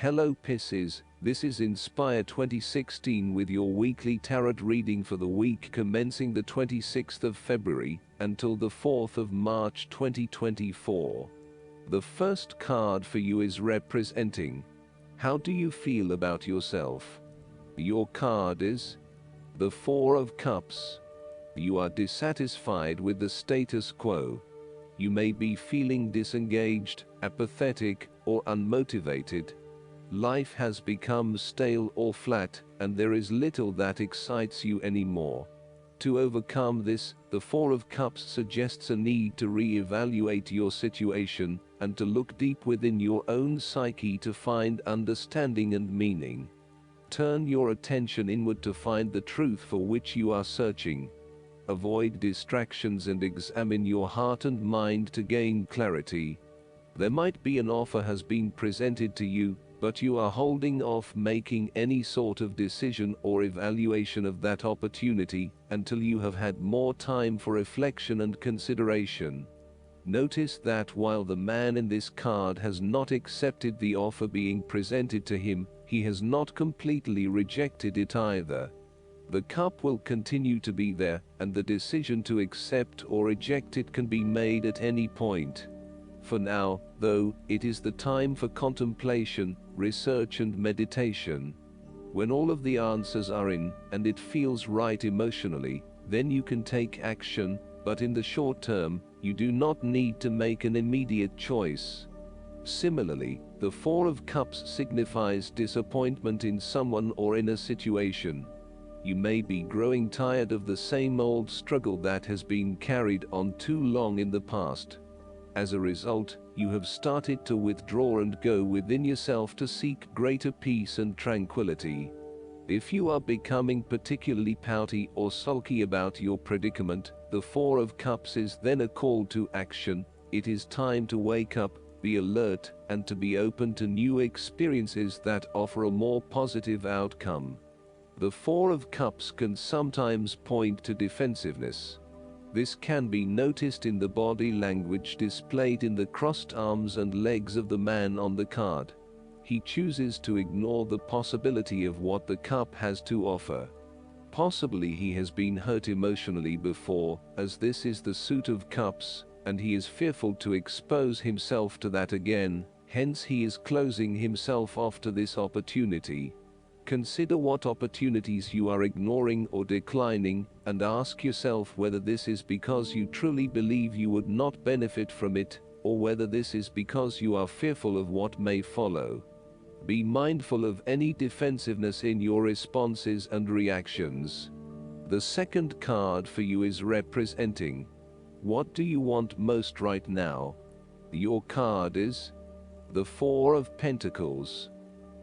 Hello Pisces, this is Inspire 2016 with your weekly tarot reading for the week commencing the 26th of February until the 4th of March 2024. The first card for you is representing, how do you feel about yourself? Your card is the Four of Cups. You are dissatisfied with the status quo. You may be feeling disengaged, apathetic, or unmotivated. Life has become stale or flat, and there is little that excites you anymore. To overcome this, the Four of Cups suggests a need to re-evaluate your situation, and to look deep within your own psyche to find understanding and meaning. Turn your attention inward to find the truth for which you are searching. Avoid distractions and examine your heart and mind to gain clarity. There might be an offer has been presented to you, but you are holding off making any sort of decision or evaluation of that opportunity until you have had more time for reflection and consideration. Notice that while the man in this card has not accepted the offer being presented to him, he has not completely rejected it either. The cup will continue to be there, and the decision to accept or reject it can be made at any point. For now, though, it is the time for contemplation, research and meditation. When all of the answers are in, and it feels right emotionally, then you can take action, but in the short term, you do not need to make an immediate choice. Similarly, the Four of Cups signifies disappointment in someone or in a situation. You may be growing tired of the same old struggle that has been carried on too long in the past. As a result, you have started to withdraw and go within yourself to seek greater peace and tranquility. If you are becoming particularly pouty or sulky about your predicament, the Four of Cups is then a call to action. It is time to wake up, be alert, and to be open to new experiences that offer a more positive outcome. The Four of Cups can sometimes point to defensiveness. This can be noticed in the body language displayed in the crossed arms and legs of the man on the card. He chooses to ignore the possibility of what the cup has to offer. Possibly he has been hurt emotionally before, as this is the Suit of Cups, and he is fearful to expose himself to that again, hence he is closing himself off to this opportunity. Consider what opportunities you are ignoring or declining, and ask yourself whether this is because you truly believe you would not benefit from it, or whether this is because you are fearful of what may follow. Be mindful of any defensiveness in your responses and reactions. The second card for you is representing, what do you want most right now? Your card is the Four of Pentacles.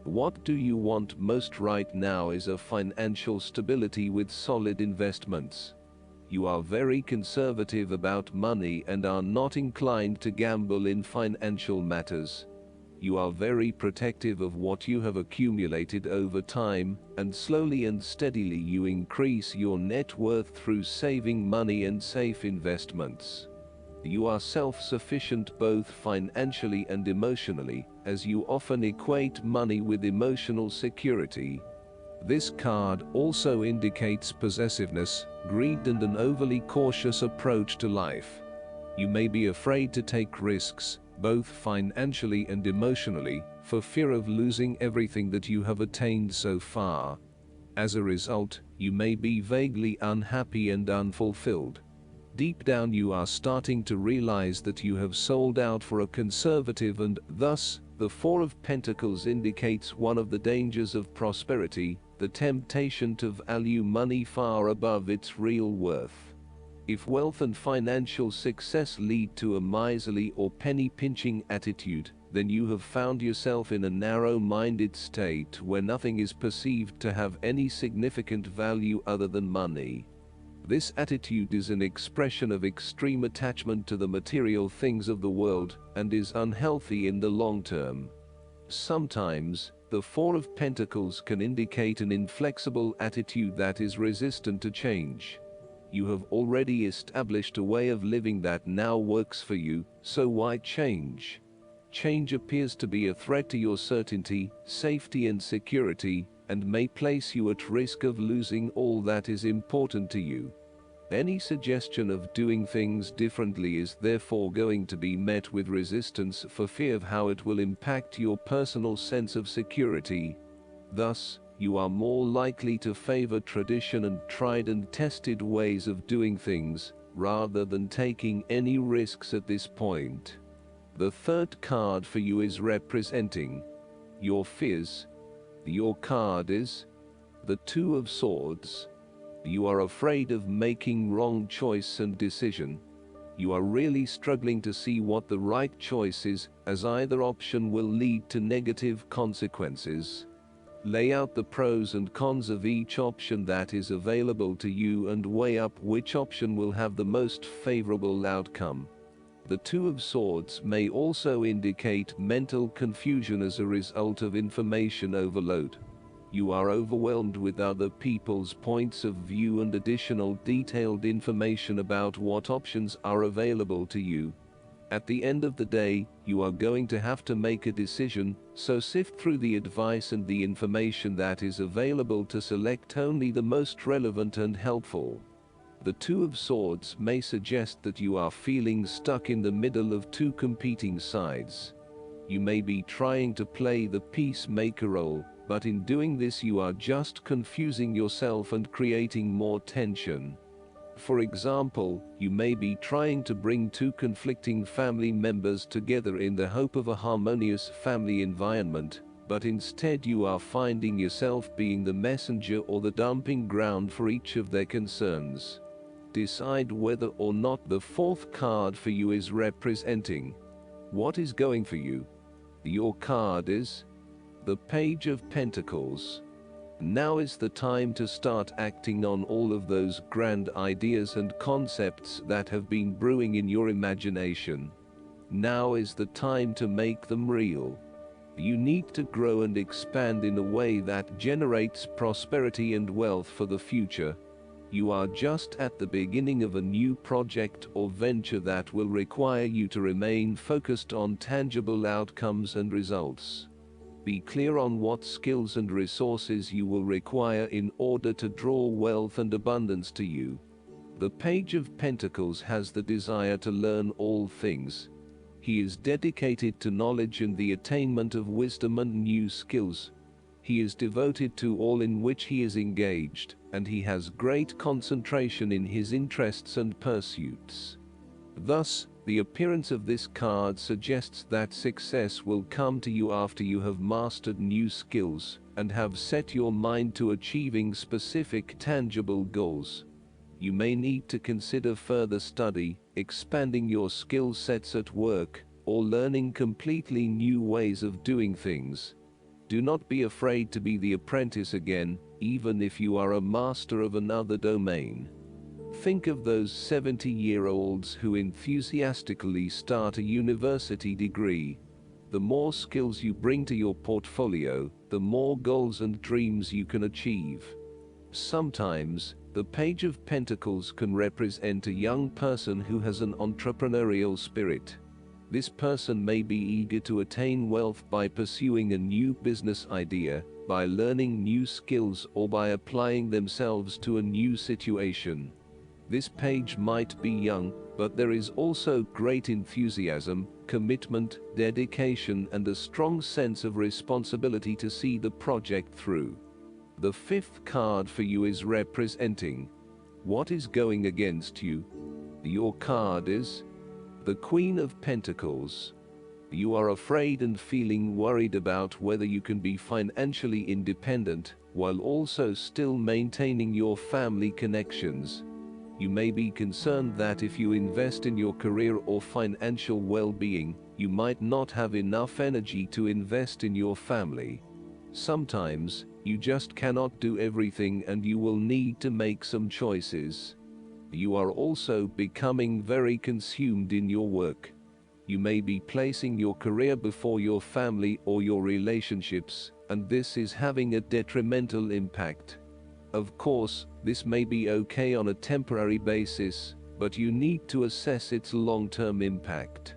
What do you want most right now is a financial stability with solid investments. You are very conservative about money and are not inclined to gamble in financial matters. You are very protective of what you have accumulated over time, and slowly and steadily you increase your net worth through saving money and safe investments. You are self-sufficient both financially and emotionally, as you often equate money with emotional security. This card also indicates possessiveness, greed and an overly cautious approach to life. You may be afraid to take risks, both financially and emotionally, for fear of losing everything that you have attained so far. As a result, you may be vaguely unhappy and unfulfilled. Deep down you are starting to realize that you have sold out for a conservative, and thus, the Four of Pentacles indicates one of the dangers of prosperity, the temptation to value money far above its real worth. If wealth and financial success lead to a miserly or penny-pinching attitude, then you have found yourself in a narrow-minded state where nothing is perceived to have any significant value other than money. This attitude is an expression of extreme attachment to the material things of the world, and is unhealthy in the long term. Sometimes, the Four of Pentacles can indicate an inflexible attitude that is resistant to change. You have already established a way of living that now works for you, so why change? Change appears to be a threat to your certainty, safety and security, and may place you at risk of losing all that is important to you. Any suggestion of doing things differently is therefore going to be met with resistance for fear of how it will impact your personal sense of security. Thus, you are more likely to favor tradition and tried and tested ways of doing things, rather than taking any risks at this point. The third card for you is representing your fears. Your card is the Two of Swords. You are afraid of making wrong choice and decision. You are really struggling to see what the right choice is, as either option will lead to negative consequences. Lay out the pros and cons of each option that is available to you and weigh up which option will have the most favorable outcome. The Two of Swords may also indicate mental confusion as a result of information overload. You are overwhelmed with other people's points of view and additional detailed information about what options are available to you. At the end of the day, you are going to have to make a decision, so sift through the advice and the information that is available to select only the most relevant and helpful. The Two of Swords may suggest that you are feeling stuck in the middle of two competing sides. You may be trying to play the peacemaker role, but in doing this you are just confusing yourself and creating more tension. For example, you may be trying to bring two conflicting family members together in the hope of a harmonious family environment, but instead you are finding yourself being the messenger or the dumping ground for each of their concerns. Decide whether or not the fourth card for you is representing what is going for you. Your card is the Page of Pentacles. Now is the time to start acting on all of those grand ideas and concepts that have been brewing in your imagination. Now is the time to make them real. You need to grow and expand in a way that generates prosperity and wealth for the future. You are just at the beginning of a new project or venture that will require you to remain focused on tangible outcomes and results. Be clear on what skills and resources you will require in order to draw wealth and abundance to you. The Page of Pentacles has the desire to learn all things. He is dedicated to knowledge and the attainment of wisdom and new skills. He is devoted to all in which he is engaged, and he has great concentration in his interests and pursuits. Thus, the appearance of this card suggests that success will come to you after you have mastered new skills and have set your mind to achieving specific tangible goals. You may need to consider further study, expanding your skill sets at work, or learning completely new ways of doing things. Do not be afraid to be the apprentice again, even if you are a master of another domain. Think of those 70-year-olds who enthusiastically start a university degree. The more skills you bring to your portfolio, the more goals and dreams you can achieve. Sometimes, the Page of Pentacles can represent a young person who has an entrepreneurial spirit. This person may be eager to attain wealth by pursuing a new business idea, by learning new skills, or by applying themselves to a new situation. This page might be young, but there is also great enthusiasm, commitment, dedication, and a strong sense of responsibility to see the project through. The fifth card for you is representing what is going against you. Your card is the Queen of Pentacles. You are afraid and feeling worried about whether you can be financially independent, while also still maintaining your family connections. You may be concerned that if you invest in your career or financial well-being, you might not have enough energy to invest in your family. Sometimes, you just cannot do everything and you will need to make some choices. You are also becoming very consumed in your work. You may be placing your career before your family or your relationships, and this is having a detrimental impact. Of course, this may be okay on a temporary basis, but you need to assess its long-term impact.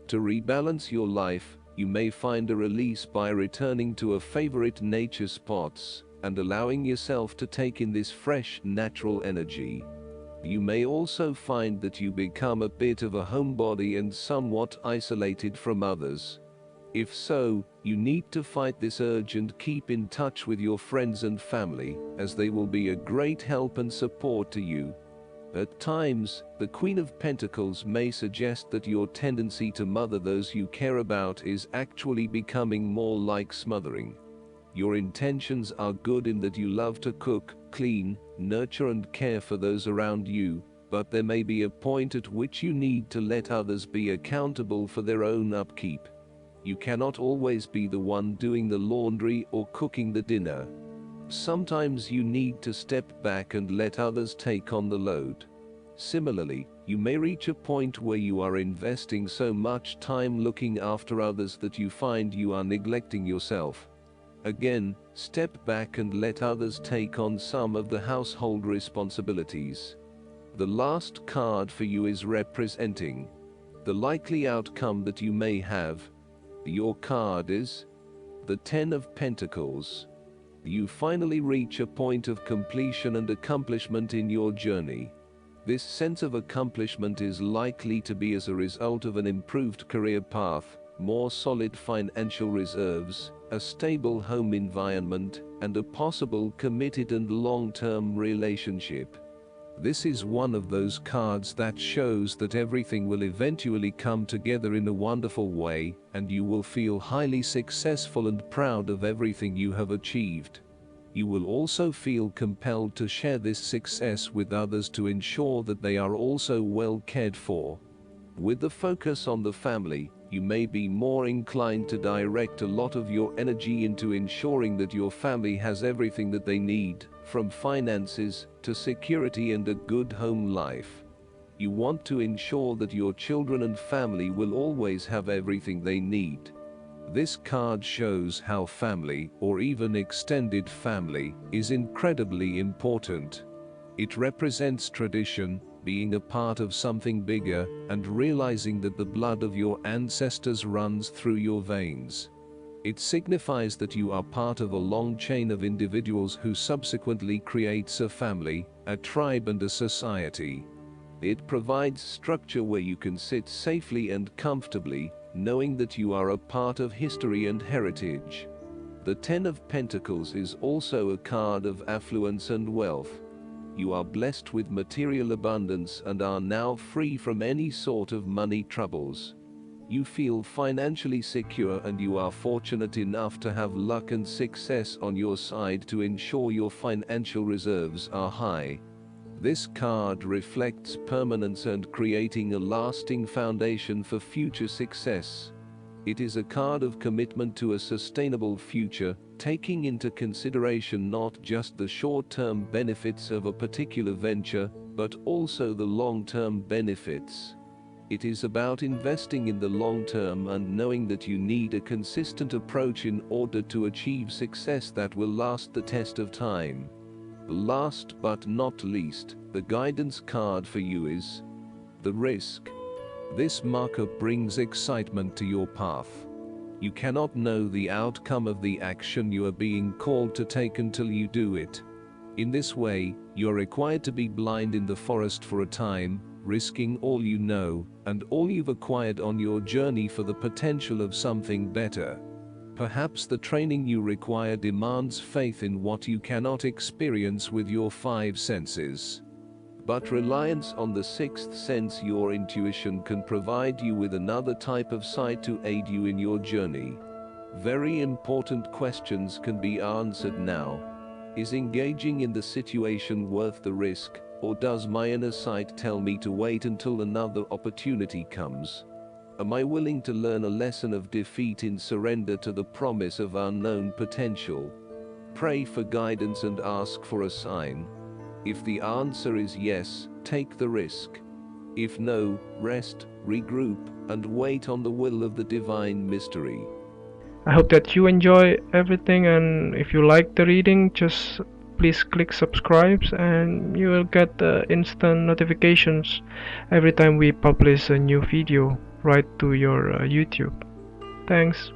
To rebalance your life, you may find a release by returning to a favorite nature spots and allowing yourself to take in this fresh, natural energy. You may also find that you become a bit of a homebody and somewhat isolated from others. If so, you need to fight this urge and keep in touch with your friends and family, as they will be a great help and support to you. At times, the Queen of Pentacles may suggest that your tendency to mother those you care about is actually becoming more like smothering. Your intentions are good in that you love to cook, clean, nurture and care for those around you, but there may be a point at which you need to let others be accountable for their own upkeep. You cannot always be the one doing the laundry or cooking the dinner. Sometimes you need to step back and let others take on the load. Similarly, you may reach a point where you are investing so much time looking after others that you find you are neglecting yourself. Again, step back and let others take on some of the household responsibilities. The last card for you is representing the likely outcome that you may have. Your card is the Ten of Pentacles. You finally reach a point of completion and accomplishment in your journey. This sense of accomplishment is likely to be as a result of an improved career path, more solid financial reserves, a stable home environment, and a possible committed and long-term relationship. This is one of those cards that shows that everything will eventually come together in a wonderful way, and you will feel highly successful and proud of everything you have achieved. You will also feel compelled to share this success with others to ensure that they are also well cared for. With the focus on the family, you may be more inclined to direct a lot of your energy into ensuring that your family has everything that they need, from finances to security and a good home life. You want to ensure that your children and family will always have everything they need. This card shows how family, or even extended family, is incredibly important. It represents tradition, being a part of something bigger, and realizing that the blood of your ancestors runs through your veins. It signifies that you are part of a long chain of individuals who subsequently creates a family, a tribe and a society. It provides structure where you can sit safely and comfortably, knowing that you are a part of history and heritage. The Ten of Pentacles is also a card of affluence and wealth. You are blessed with material abundance and are now free from any sort of money troubles. You feel financially secure and you are fortunate enough to have luck and success on your side to ensure your financial reserves are high. This card reflects permanence and creating a lasting foundation for future success. It is a card of commitment to a sustainable future, taking into consideration not just the short-term benefits of a particular venture, but also the long-term benefits. It is about investing in the long term and knowing that you need a consistent approach in order to achieve success that will last the test of time. Last but not least, the guidance card for you is the Risk. This marker brings excitement to your path. You cannot know the outcome of the action you are being called to take until you do it. In this way, you are required to be blind in the forest for a time, risking all you know and all you've acquired on your journey for the potential of something better. Perhaps the training you require demands faith in what you cannot experience with your five senses. But reliance on the sixth sense, your intuition, can provide you with another type of sight to aid you in your journey. Very important questions can be answered now. Is engaging in the situation worth the risk, or does my inner sight tell me to wait until another opportunity comes? Am I willing to learn a lesson of defeat in surrender to the promise of unknown potential? Pray for guidance and ask for a sign. If the answer is yes, take the risk. If no, rest, regroup, and wait on the will of the divine mystery. I hope that you enjoy everything, and if you like the reading, just please click subscribe, and you will get instant notifications every time we publish a new video right to your YouTube. Thanks.